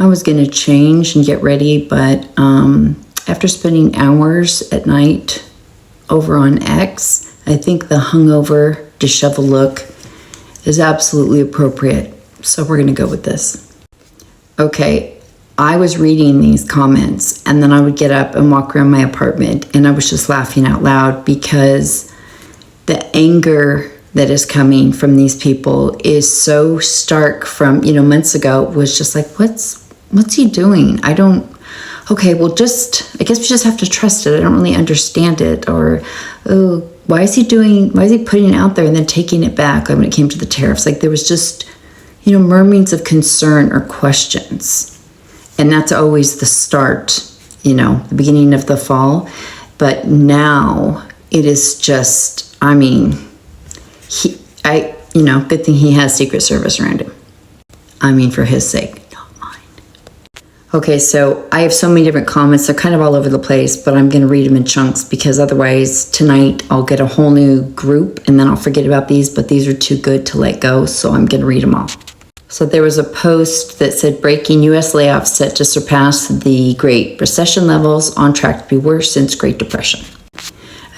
I was going to change and get ready, but after spending hours at night over on X, I think the hungover, disheveled look is absolutely appropriate. So we're going to go with this. Okay, I was reading these comments and then I would get up and walk around my apartment and I was just laughing out loud because the anger that is coming from these people is so stark from, months ago. It was just like, what's he doing? I guess we just have to trust it. I don't really understand it. Or, why is he putting it out there and then taking it back? Like when it came to the tariffs, like there was just, murmurings of concern or questions. And that's always the start, the beginning of the fall. But now it is just, good thing he has Secret Service around him. For his sake, not mine. Okay, so I have so many different comments. They're kind of all over the place, but I'm going to read them in chunks because otherwise tonight I'll get a whole new group and then I'll forget about these, but these are too good to let go, so I'm going to read them all. So there was a post that said breaking U.S. layoffs set to surpass the Great Recession levels, on track to be worse since Great Depression.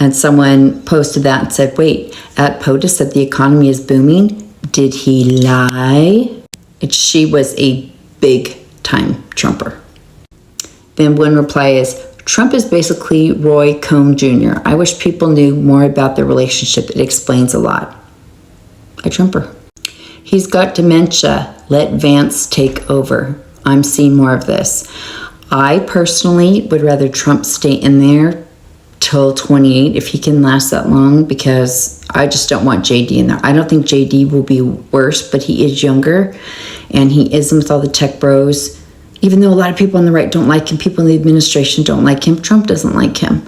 And someone posted that and said, wait, at POTUS said the economy is booming. Did he lie? And she was a big time Trumper. Then one reply is, Trump is basically Roy Cohn Jr. I wish people knew more about their relationship. It explains a lot. A Trumper. He's got dementia. Let Vance take over. I'm seeing more of this. I personally would rather Trump stay in there till 28 if he can last that long, because I just don't want JD in there. I don't think JD will be worse, but he is younger and he is with all the tech bros. Even though a lot of people on the right don't like him, people in the administration don't like him, Trump doesn't like him.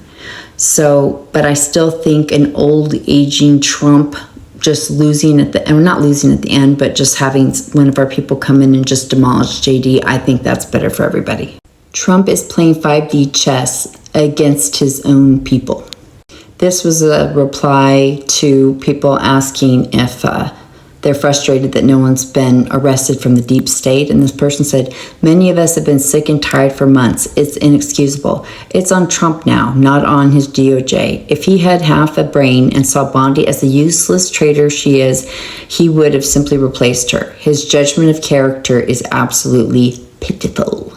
So, but I still think an old aging Trump just losing at the end, not losing at the end, but just having one of our people come in and just demolish JD, I think that's better for everybody. Trump is playing 5D chess against his own people. This was a reply to people asking if they're frustrated that no one's been arrested from the deep state. And this person said, many of us have been sick and tired for months. It's inexcusable. It's on Trump now, not on his DOJ. If he had half a brain and saw Bondi as the useless traitor she is, he would have simply replaced her. His judgment of character is absolutely pitiful.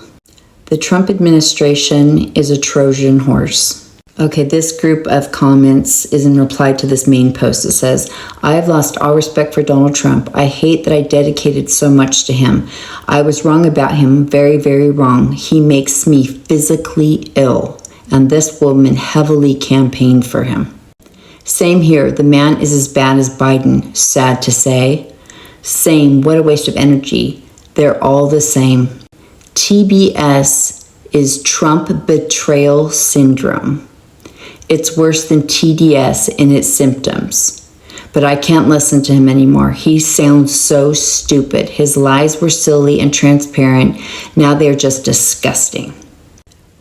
The Trump administration is a Trojan horse. Okay, this group of comments is in reply to this main post. It says, I have lost all respect for Donald Trump. I hate that I dedicated so much to him. I was wrong about him, very, very wrong. He makes me physically ill. And this woman heavily campaigned for him. Same here, the man is as bad as Biden, sad to say. Same, what a waste of energy. They're all the same. TBS is Trump betrayal syndrome. It's worse than TDS in its symptoms. But I can't listen to him anymore. He sounds so stupid. His lies were silly and transparent. Now they're just disgusting.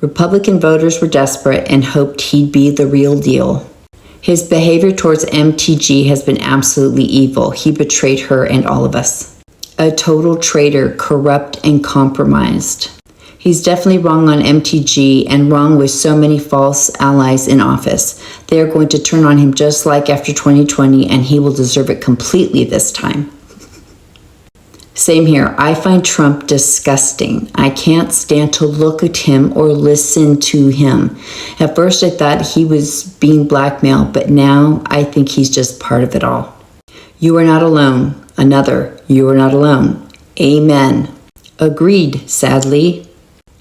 Republican voters were desperate and hoped he'd be the real deal. His behavior towards MTG has been absolutely evil. He betrayed her and all of us. A total traitor, corrupt and compromised. He's definitely wrong on MTG and wrong with so many false allies in office. They're going to turn on him just like after 2020, and he will deserve it completely this time. Same here. I find Trump disgusting. I can't stand to look at him or listen to him. At first I thought he was being blackmailed, but now I think he's just part of it all. You are not alone. Another, you are not alone. Amen. Agreed, sadly.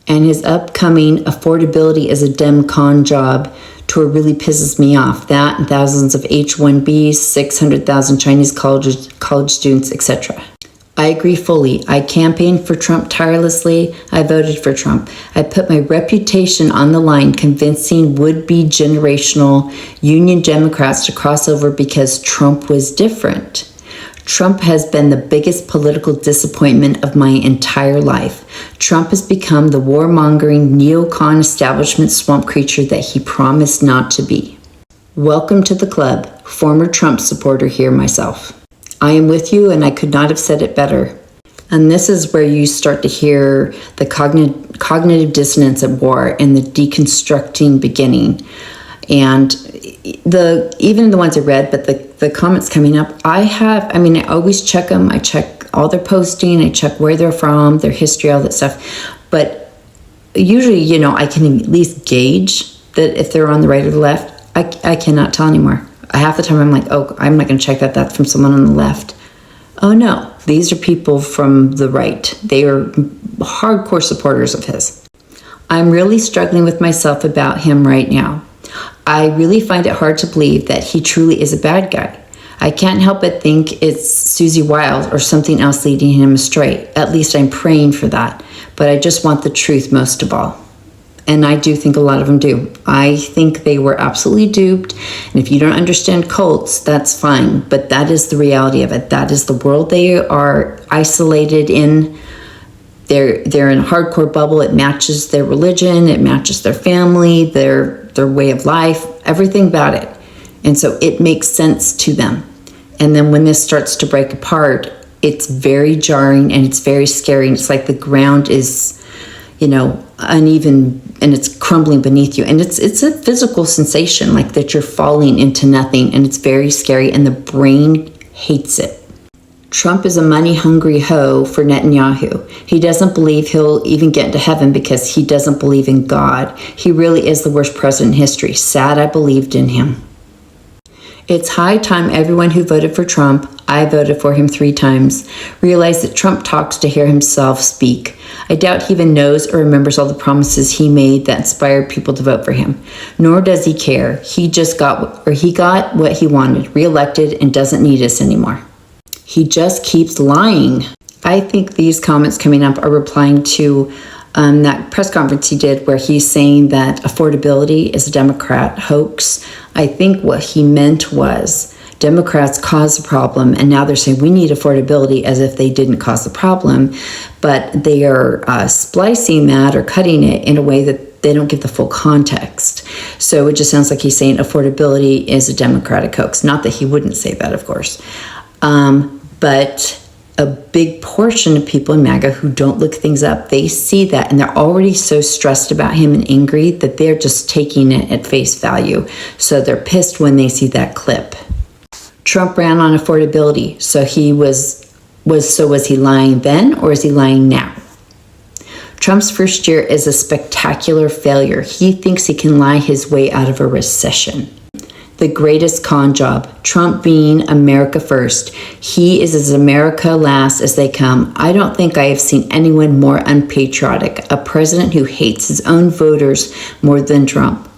And his upcoming affordability as a Dem con job tour really pisses me off. That and thousands of H-1Bs, 600,000 Chinese college students, etc. I agree fully. I campaigned for Trump tirelessly. I voted for Trump. I put my reputation on the line convincing would-be generational Union Democrats to cross over because Trump was different. Trump has been the biggest political disappointment of my entire life. Trump has become the warmongering neocon establishment swamp creature that he promised not to be. Welcome to the club. Former Trump supporter here myself. I am with you, and I could not have said it better. And this is where you start to hear the cognitive dissonance at war and the deconstructing beginning. And even the ones I read, but the comments coming up, I always check them. I check all their posting. I check where they're from, their history, all that stuff. But usually, I can at least gauge that if they're on the right or the left. I cannot tell anymore. Half the time I'm like, oh, I'm not going to check that. That's from someone on the left. Oh no, these are people from the right. They are hardcore supporters of his. I'm really struggling with myself about him right now. I really find it hard to believe that he truly is a bad guy. I can't help but think it's Susie Wild or something else leading him astray. At least I'm praying for that. But I just want the truth most of all. And I do think a lot of them do. I think they were absolutely duped. And if you don't understand cults, that's fine. But that is the reality of it. That is the world they are isolated in. They're in a hardcore bubble. It matches their religion. It matches their family, their way of life, everything about it. And so it makes sense to them. And then when this starts to break apart, it's very jarring and it's very scary. And it's like the ground is, uneven and it's crumbling beneath you. And it's a physical sensation, like that you're falling into nothing. And it's very scary and the brain hates it. Trump is a money-hungry hoe for Netanyahu. He doesn't believe he'll even get into heaven because he doesn't believe in God. He really is the worst president in history. Sad I believed in him. It's high time everyone who voted for Trump, I voted for him 3 times, realized that Trump talks to hear himself speak. I doubt he even knows or remembers all the promises he made that inspired people to vote for him. Nor does he care. He got what he wanted, reelected, and doesn't need us anymore. He just keeps lying. I think these comments coming up are replying to that press conference he did where he's saying that affordability is a Democrat hoax. I think what he meant was Democrats caused the problem, and now they're saying we need affordability as if they didn't cause the problem, but they are splicing that or cutting it in a way that they don't give the full context. So it just sounds like he's saying affordability is a Democratic hoax. Not that he wouldn't say that, of course. But a big portion of people in Maga who don't look things up, they see that and they're already so stressed about him and angry that they're just taking it at face value. So they're pissed when they see that clip. Trump ran on affordability. So was he lying then or is he lying now? Trump's first year is a spectacular failure. He thinks he can lie his way out of a recession. The greatest con job, Trump being America first. He is as America last as they come. I don't think I have seen anyone more unpatriotic, a president who hates his own voters more than Trump.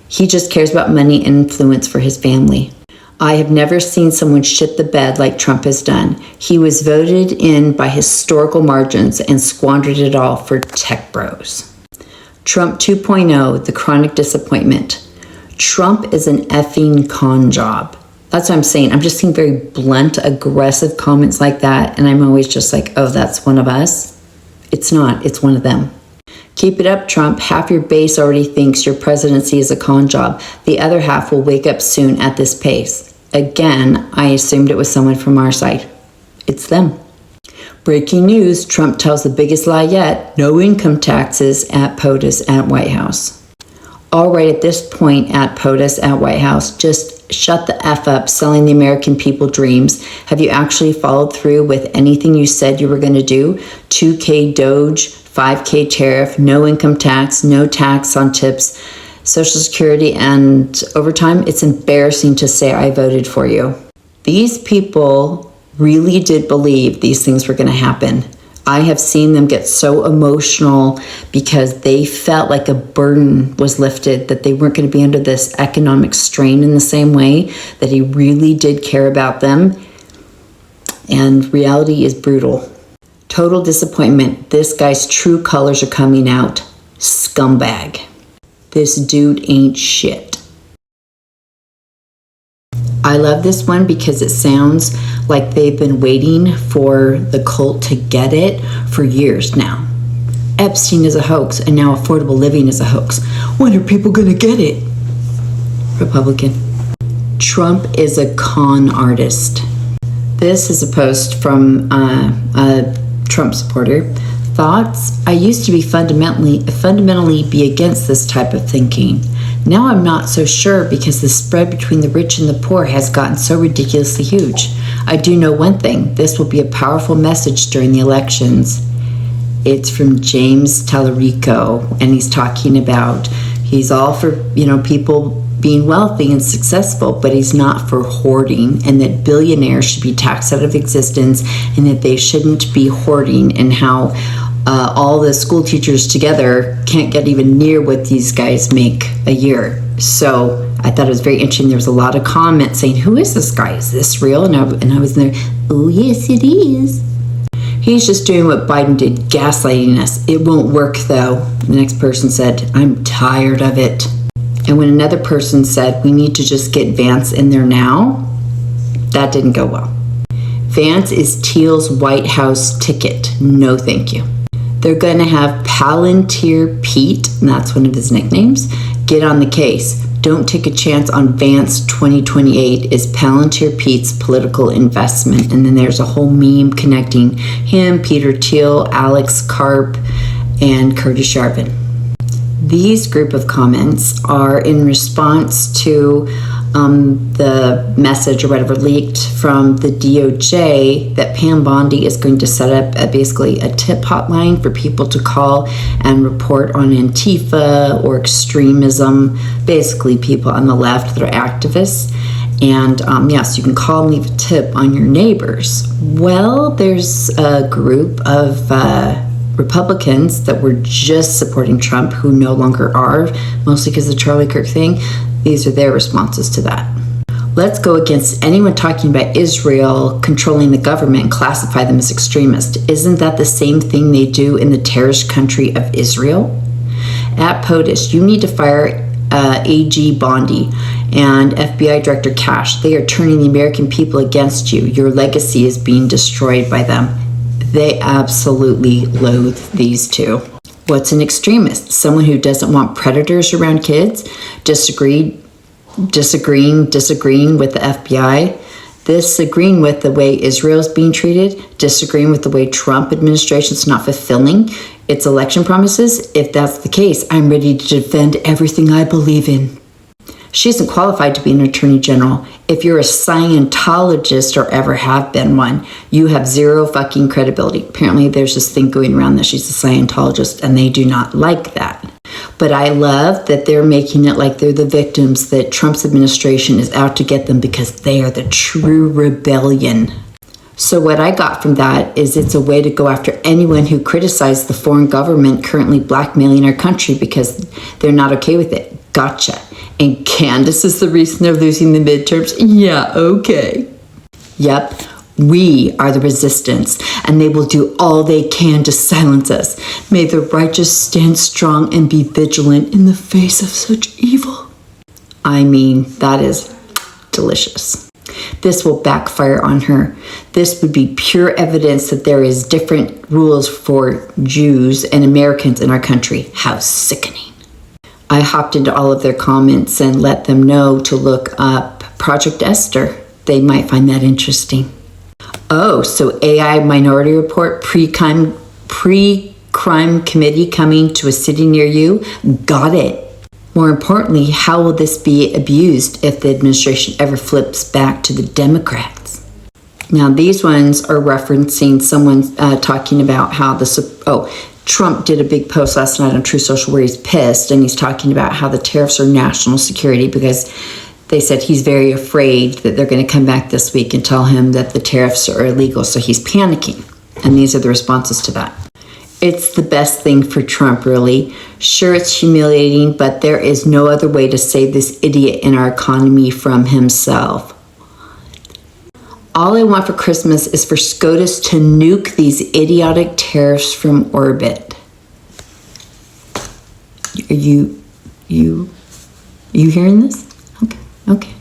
He just cares about money and influence for his family. I have never seen someone shit the bed like Trump has done. He was voted in by historical margins and squandered it all for tech bros. Trump 2.0, the chronic disappointment. Trump is an effing con job. That's what I'm saying. I'm just seeing very blunt, aggressive comments like that. And I'm always just like, oh, that's one of us. It's not. It's one of them. Keep it up, Trump. Half your base already thinks your presidency is a con job. The other half will wake up soon at this pace. Again, I assumed it was someone from our side. It's them. Breaking news. Trump tells the biggest lie yet. No income taxes at POTUS at White House. All right, at this point at POTUS at White House, just shut the F up selling the American people dreams. Have you actually followed through with anything you said you were going to do? 2K Doge, 5K tariff, no income tax, no tax on tips, Social Security, and overtime. It's embarrassing to say I voted for you. These people really did believe these things were going to happen. I have seen them get so emotional because they felt like a burden was lifted, that they weren't going to be under this economic strain in the same way, that he really did care about them. And reality is brutal. Total disappointment. This guy's true colors are coming out. Scumbag. This dude ain't shit. I love this one because it sounds like they've been waiting for the cult to get it for years now. Epstein is a hoax and now affordable living is a hoax. When are people going to get it? Republican. Trump is a con artist. This is a post from a Trump supporter. Thoughts? I used to be fundamentally be against this type of thinking. Now I'm not so sure because the spread between the rich and the poor has gotten so ridiculously huge. I do know one thing. This will be a powerful message during the elections. It's from James Tallarico, and he's talking about he's all for, people being wealthy and successful, but he's not for hoarding, and that billionaires should be taxed out of existence, and that they shouldn't be hoarding, and how all the school teachers together can't get even near what these guys make a year. So I thought it was very interesting. There was a lot of comments saying, who is this guy? Is this real? And I was in there, oh yes it is. He's just doing what Biden did, gaslighting us. It won't work though. The next person said, I'm tired of it. And when another person said, we need to just get Vance in there now, that didn't go well. Vance is Teal's White House ticket. No, thank you. They're going to have Palantir Pete, and that's one of his nicknames, get on the case. Don't take a chance on Vance 2028 is Palantir Pete's political investment. And then there's a whole meme connecting him, Peter Thiel, Alex Karp, and Curtis Yarvin. These group of comments are in response to the message or whatever leaked from the DOJ that Pam Bondi is going to set up basically a tip hotline for people to call and report on Antifa or extremism, basically people on the left that are activists. And yes, you can call and leave a tip on your neighbors. Well, there's a group of Republicans that were just supporting Trump who no longer are, mostly because of the Charlie Kirk thing. These are their responses to that. Let's go against anyone talking about Israel controlling the government and classify them as extremist. Isn't that the same thing they do in the terrorist country of Israel? At POTUS, you need to fire AG Bondi and FBI Director Cash. They are turning the American people against you. Your legacy is being destroyed by them. They absolutely loathe these two. What's an extremist? Someone who doesn't want predators around kids? Disagreeing with the FBI? Disagreeing with the way Israel is being treated? Disagreeing with the way Trump administration is not fulfilling its election promises? If that's the case, I'm ready to defend everything I believe in. She isn't qualified to be an attorney general. If you're a Scientologist or ever have been one, you have zero fucking credibility. Apparently there's this thing going around that she's a Scientologist and they do not like that. But I love that they're making it like they're the victims, that Trump's administration is out to get them because they are the true rebellion. So what I got from that is it's a way to go after anyone who criticized the foreign government currently blackmailing our country because they're not okay with it. Gotcha. And Candace is the reason they're losing the midterms? Yeah, okay. Yep, we are the resistance, and they will do all they can to silence us. May the righteous stand strong and be vigilant in the face of such evil. I mean, that is delicious. This will backfire on her. This would be pure evidence that there is different rules for Jews and Americans in our country. How sickening. I hopped into all of their comments and let them know to look up Project Esther. They might find that interesting. Oh, so AI Minority Report, pre-crime committee coming to a city near you? Got it. More importantly, how will this be abused if the administration ever flips back to the Democrats? Now, these ones are referencing someone talking about how Trump did a big post last night on True Social where he's pissed, and he's talking about how the tariffs are national security because they said he's very afraid that they're going to come back this week and tell him that the tariffs are illegal, so he's panicking. And these are the responses to that. It's the best thing for Trump, really. Sure, it's humiliating, but there is no other way to save this idiot in our economy from himself. All I want for Christmas is for SCOTUS to nuke these idiotic tariffs from orbit. Are you hearing this? Okay.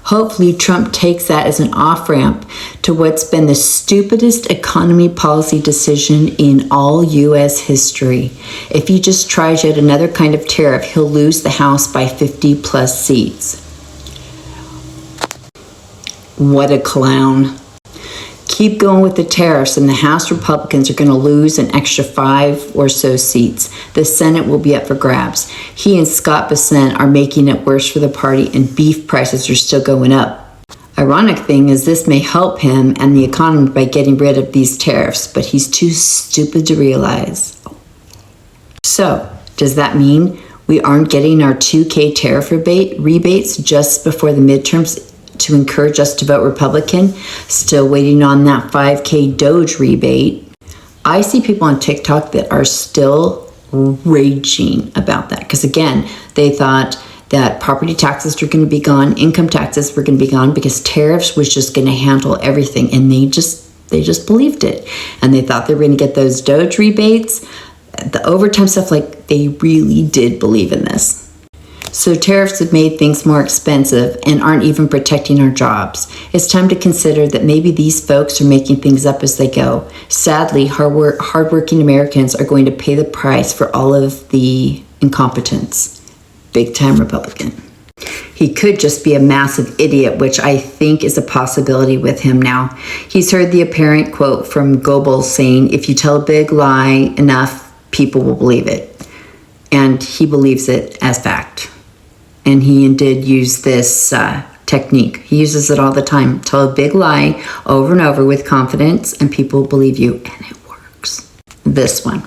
Hopefully Trump takes that as an off-ramp to what's been the stupidest economy policy decision in all U.S. history. If he just tries yet another kind of tariff, he'll lose the House by 50 plus seats. What a clown. Keep going with the tariffs, and the House Republicans are going to lose an extra 5 or so seats. The Senate will be up for grabs. He and Scott Bessent are making it worse for the party, and beef prices are still going up. Ironic thing is this may help him and the economy by getting rid of these tariffs, but he's too stupid to realize. So, does that mean we aren't getting our 2K tariff rebates just before the midterms to encourage us to vote Republican? Still waiting on that 5K Doge rebate. I see people on TikTok that are still raging about that because, again, they thought that property taxes were going to be gone, income taxes were going to be gone because tariffs was just going to handle everything, and they just believed it, and they thought they were going to get those Doge rebates, the overtime stuff. Like, they really did believe in this. So tariffs have made things more expensive and aren't even protecting our jobs. It's time to consider that maybe these folks are making things up as they go. Sadly, hardworking Americans are going to pay the price for all of the incompetence. Big time Republican. He could just be a massive idiot, which I think is a possibility with him now. He's heard the apparent quote from Goebbels saying, if you tell a big lie enough, people will believe it. And he believes it as fact. And he did use this technique. He uses it all the time. Tell a big lie over and over with confidence, and people believe you, and it works. This one.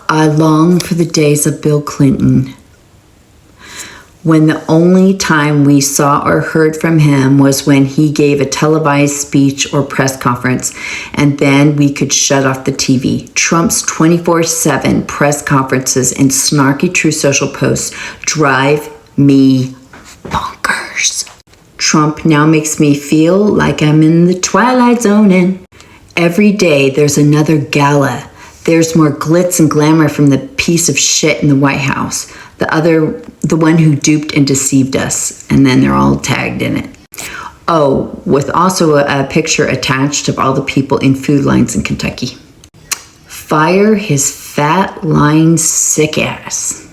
I long for the days of Bill Clinton, when the only time we saw or heard from him was when he gave a televised speech or press conference, and then we could shut off the TV. Trump's 24/7 press conferences and snarky True Social posts drive me bonkers. Trump now makes me feel like I'm in the Twilight Zone, and every day there's another gala. There's more glitz and glamour from the piece of shit in the White House. The one who duped and deceived us, and then they're all tagged in it. Oh, with also a picture attached of all the people in food lines in Kentucky. Fire his fat, lying, sick ass.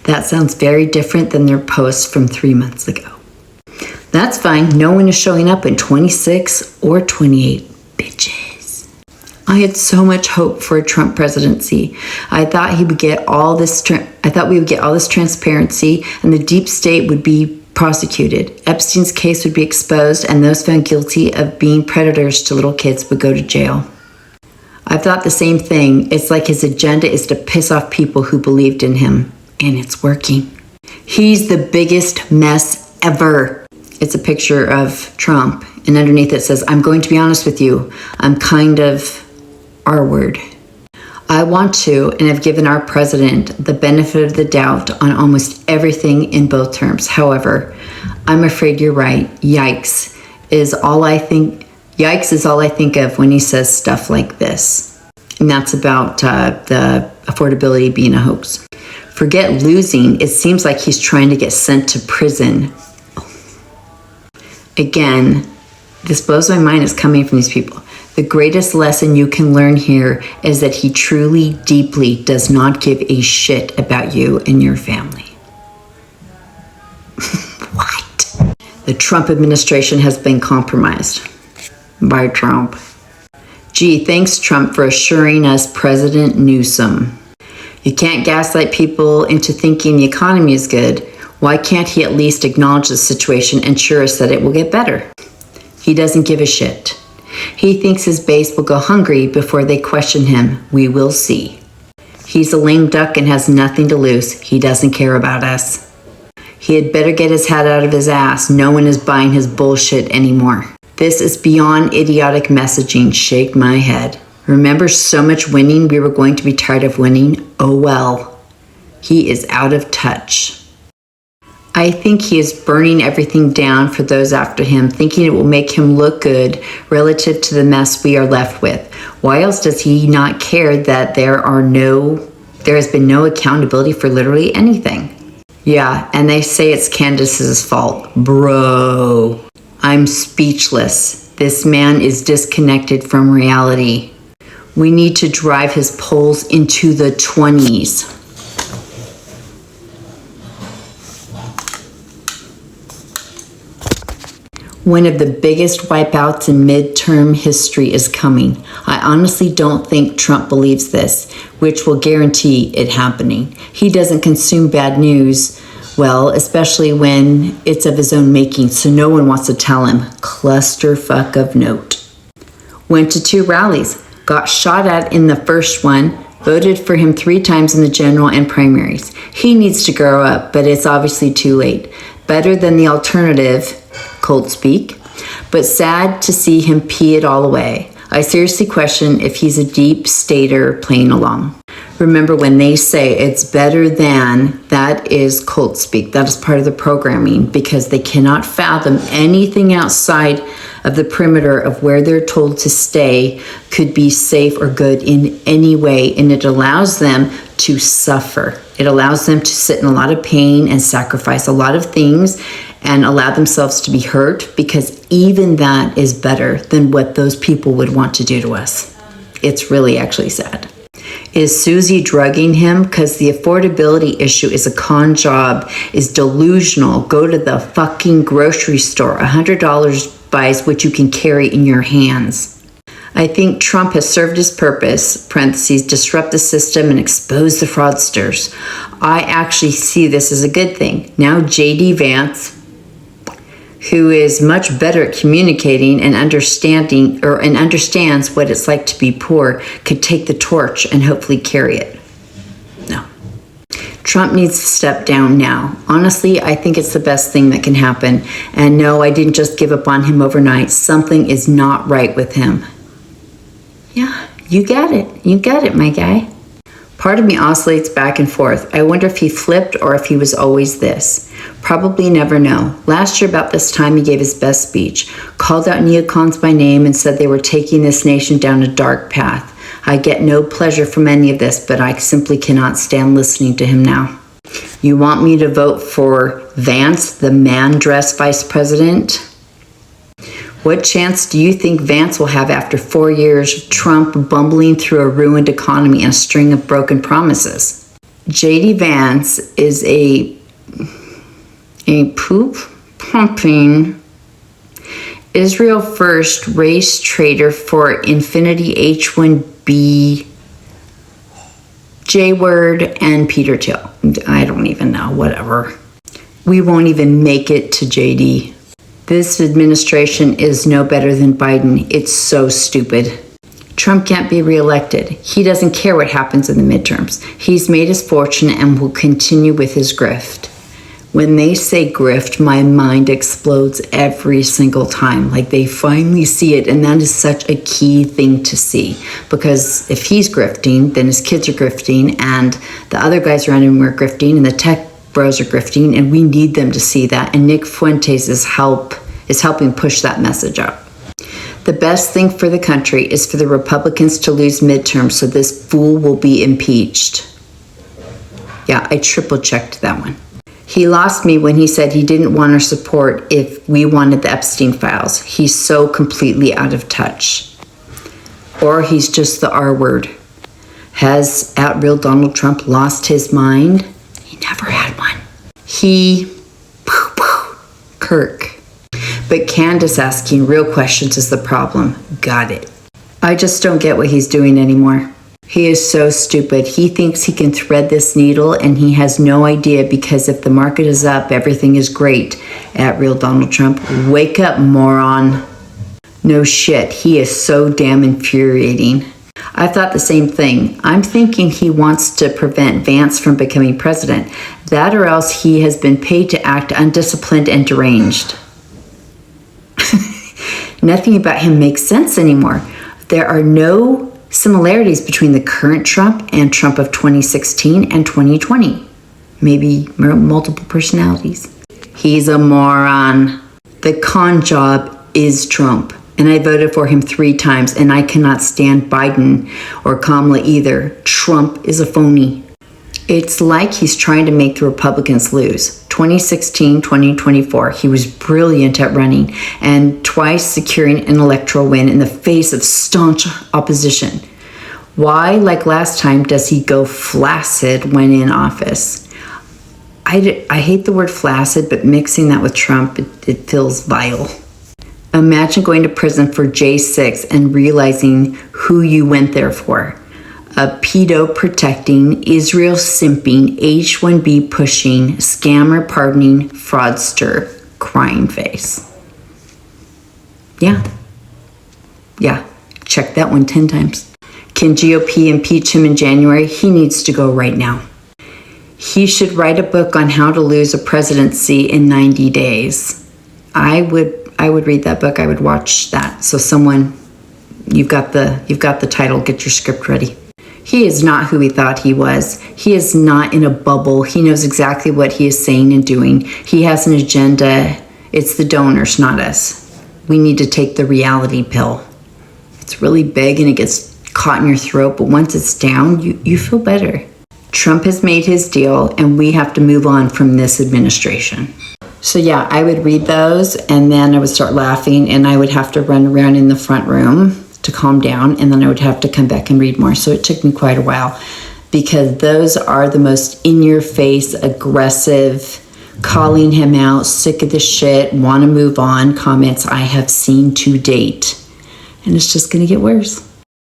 That sounds very different than their post from 3 months ago. That's fine. No one is showing up in 26 or 28, bitches. I had so much hope for a Trump presidency. I thought we would get all this transparency, and the deep state would be prosecuted. Epstein's case would be exposed, and those found guilty of being predators to little kids would go to jail. I've thought the same thing. It's like his agenda is to piss off people who believed in him, and it's working. He's the biggest mess ever. It's a picture of Trump, and underneath it says, I'm going to be honest with you. I'm kind of R-word. I want to, and have given our president the benefit of the doubt on almost everything in both terms. However, I'm afraid you're right. Yikes is all I think of when he says stuff like this. And that's about the affordability being a hoax. Forget losing. It seems like he's trying to get sent to prison. Again, this blows my mind. It's coming from these people. The greatest lesson you can learn here is that he truly, deeply does not give a shit about you and your family. What? The Trump administration has been compromised by Trump. Gee, thanks, Trump, for assuring us President Newsom. You can't gaslight people into thinking the economy is good. Why can't he at least acknowledge the situation and assure us that it will get better? He doesn't give a shit. He thinks his base will go hungry before they question him. We will see. He's a lame duck and has nothing to lose. He doesn't care about us. He had better get his head out of his ass. No one is buying his bullshit anymore. This is beyond idiotic messaging. Shake my head. Remember so much winning? We were going to be tired of winning. Oh well. He is out of touch. I think he is burning everything down for those after him, thinking it will make him look good relative to the mess we are left with. Why else does he not care that there has been no accountability for literally anything? Yeah, and they say it's Candace's fault. Bro, I'm speechless. This man is disconnected from reality. We need to drive his polls into the 20s. One of the biggest wipeouts in midterm history is coming. I honestly don't think Trump believes this, which will guarantee it happening. He doesn't consume bad news well, especially when it's of his own making, so no one wants to tell him. Clusterfuck of note. Went to 2 rallies, got shot at in the first one, voted for him 3 times in the general and primaries. He needs to grow up, but it's obviously too late. Better than the alternative, cold speak, but sad to see him pee it all away. I seriously question if he's a deep stater playing along. Remember, when they say it's better than, that is cold speak. That is part of the programming, because they cannot fathom anything outside of the perimeter of where they're told to stay could be safe or good in any way, and it allows them to suffer. It allows them to sit in a lot of pain and sacrifice a lot of things and allow themselves to be hurt, because even that is better than what those people would want to do to us. It's really actually sad. Is Susie drugging him? Because the affordability issue is a con job, is delusional. Go to the fucking grocery store. $100 buys what you can carry in your hands. I think Trump has served his purpose, parentheses, disrupt the system and expose the fraudsters. I actually see this as a good thing. Now J.D. Vance, who is much better at communicating and understands what it's like to be poor, could take the torch and hopefully carry it. No. Trump needs to step down now. Honestly, I think it's the best thing that can happen. And no, I didn't just give up on him overnight. Something is not right with him. Yeah, you got it. You got it, my guy. Part of me oscillates back and forth. I wonder if he flipped or if he was always this. Probably never know. Last year about this time he gave his best speech, called out neocons by name and said they were taking this nation down a dark path. I get no pleasure from any of this, but I simply cannot stand listening to him now. You want me to vote for Vance, the man-dressed vice president? What chance do you think Vance will have after 4 years of Trump bumbling through a ruined economy and a string of broken promises? J.D. Vance is a poop-pumping, Israel-first race trader for Infinity H1B, J-Word, and Peter Thiel. I don't even know, whatever. We won't even make it to J.D. This administration is no better than Biden. It's so stupid. Trump can't be reelected. He doesn't care what happens in the midterms. He's made his fortune and will continue with his grift. When they say grift, my mind explodes every single time. Like they finally see it, and that is such a key thing to see. Because if he's grifting, then his kids are grifting, and the other guys around him are grifting, and the tech bros are grifting, and we need them to see that. And Nick Fuentes is helping push that message up. The best thing for the country is for the Republicans to lose midterms so this fool will be impeached. Yeah, I triple checked that one. He lost me when he said he didn't want our support if we wanted the Epstein files. He's so completely out of touch. Or he's just the R word. Has @real Donald Trump lost his mind? He never had one. Kirk. But Candace asking real questions is the problem. Got it. I just don't get what he's doing anymore. He is so stupid. He thinks he can thread this needle and he has no idea, because if the market is up, everything is great. @real Donald Trump. Wake up, moron. No shit. He is so damn infuriating. I thought the same thing. I'm thinking he wants to prevent Vance from becoming president. That or else he has been paid to act undisciplined and deranged. Nothing about him makes sense anymore. There are no similarities between the current Trump and Trump of 2016 and 2020. Maybe multiple personalities. He's a moron. The con job is Trump. And I voted for him 3 times, and I cannot stand Biden or Kamala either. Trump is a phony. It's like he's trying to make the Republicans lose. 2016, 2024, he was brilliant at running and twice securing an electoral win in the face of staunch opposition. Why, like last time, does he go flaccid when in office? I hate the word flaccid, but mixing that with Trump, it feels vile. Imagine going to prison for J6 and realizing who you went there for. A pedo protecting, Israel simping, H1B pushing, scammer pardoning, fraudster, crying face. Yeah. Check that one 10 times. Can GOP impeach him in January? He needs to go right now. He should write a book on how to lose a presidency in 90 days. I would read that book. I would watch that. So someone, you've got the title, get your script ready. He is not who he thought he was. He is not in a bubble. He knows exactly what he is saying and doing. He has an agenda. It's the donors, not us. We need to take the reality pill. It's really big and it gets caught in your throat, but once it's down, you feel better. Trump has made his deal and we have to move on from this administration. So yeah, I would read those and then I would start laughing and I would have to run around in the front room to calm down, and then I would have to come back and read more. So it took me quite a while because those are the most in-your-face, aggressive, calling him out, sick of the shit, want to move on comments I have seen to date. And it's just going to get worse.